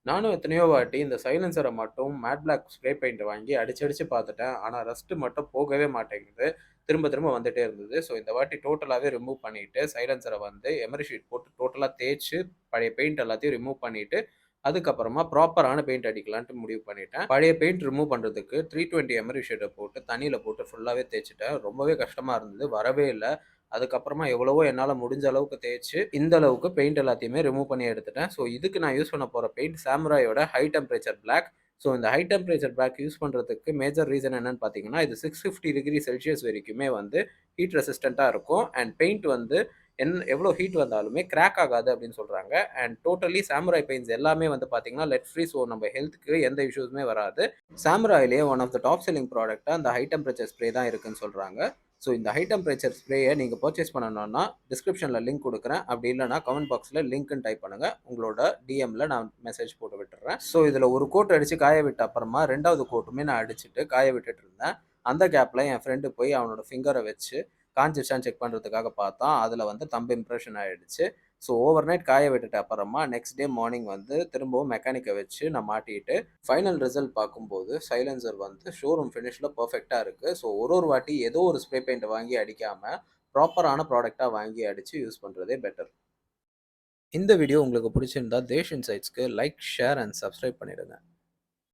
நானும் எத்தனையோ வாட்டி இந்த சைலன்சர மட்டும் மேட் பிளாக் ஸ்ப்ரே பெயிண்ட் வாங்கி அடிச்சு பத்துட்டேன். ஆனா ரஸ்ட் மட்டும் போகவே மாட்டேங்குது. திரும்ப திரும்ப வந்துட்டே இருந்தது. ஸோ இந்த வாட்டி டோட்டலாவே ரிமூவ் பண்ணிட்டு, சைலன்சர வந்து எமரி ஷீட் போட்டு டோட்டலா தேய்ச்சு, பழைய பெயிண்ட் எல்லாத்தையும் ரிமூவ் பண்ணிட்டு, அதுக்கப்புறமா ப்ராப்பரான பெயிண்ட் அடிக்கலான்ட்டு முடிவு பண்ணிட்டேன். பழைய பெயிண்ட் ரிமூவ் பண்றதுக்கு 320 எமரி ஷீட்ட போட்டு தண்ணீல போட்டு ஃபுல்லாவே தேய்ச்சுட்டேன். ரொம்பவே கஷ்டமா இருந்தது. வரவே இல்ல. அதுக்கப்புறமா எவ்வளவோ என்னால முடிஞ்ச அளவுக்கு தேய்ச்சு, இந்த அளவுக்கு பெயிண்ட் எல்லாத்தையுமே ரிமூவ் பண்ணி எடுத்துட்டேன். ஸோ இதுக்கு நான் யூஸ் பண்ண போற பெயிண்ட் சாமுராயோட ஹை டெம்பரேச்சர் பிளாக். ஸோ இந்த ஹை டெம்பரேச்சர் பிளாக் யூஸ் பண்றதுக்கு மேஜர் ரீசன் என்னன்னு பார்த்தீங்கன்னா, இது 650 ° செல்சியஸ் வரைக்குமே ஹீட் ரெசிஸ்டன்ட்டா இருக்கும். அண்ட் பெயிண்ட் எவ்வளோ ஹீட் வந்தாலுமே கிராக் ஆகாது அப்படின்னு சொல்றாங்க. அண்ட் டோட்டலி சாமுராய் பெயிண்ட்ஸ் எல்லாமே பார்த்தீங்கன்னா, லெட் ஃப்ரீ. ஸோ நம்ம ஹெல்த்துக்கு எந்த இஷ்யூஸுமே வராது. சாமுராயிலேயே one of the top selling ப்ராடக்ட்டா அந்த ஹை டெம்பரேச்சர் ஸ்ப்ரே தான் இருக்குன்னு சொல்றாங்க. ஸோ இந்த ஹை டெம்பரேச்சர் ஸ்ப்ரேயை நீங்கள் பர்ச்சேஸ் பண்ணணும்னா டிஸ்கிரிப்ஷனில் லிங்க் கொடுக்குறேன். அப்படி இல்லைனா கமெண்ட் பாக்ஸில் லிங்க்னு டைப் பண்ணுங்கள். உங்களோட டிஎம்மில் நான் மெசேஜ் போட்டு விட்டுறேன். ஸோ இதில் ஒரு கோட் அடித்து காய விட்ட அப்புறமா 2வது கோட்டுமே நான் அடிச்சுட்டு காய விட்டுட்டு இருந்தேன். அந்த கேப்பில் என் ஃப்ரெண்டு போய் அவனோட ஃபிங்கரை வச்சு காஞ்சிச்சான்னு செக் பண்ணுறதுக்காக பார்த்தான். அதில் தம்பு இம்ப்ரெஷன் ஆகிடுச்சு. ஸோ ஓவர் நைட் காய விட்டுட்டு அப்புறமா நெக்ஸ்ட் டே மார்னிங் திரும்பவும் மெக்கானிக்கை வச்சு நான் மாட்டிட்டு ஃபைனல் ரிசல்ட் பார்க்கும்போது சைலன்சர் ஷோரூம் ஃபினிஷில் பர்ஃபெக்டாக இருக்குது. ஸோ ஒரு வாட்டி ஏதோ ஒரு ஸ்ப்ரே பெயிண்ட்டை வாங்கி அடிக்காமல் ப்ராப்பரான ப்ராடக்டாக வாங்கி அடித்து யூஸ் பண்ணுறதே பெட்டர். இந்த வீடியோ உங்களுக்கு பிடிச்சிருந்தா தேஷ் இன்சைட்ஸ்க்கு லைக், ஷேர் அண்ட் சப்ஸ்கிரைப் பண்ணிடுங்க.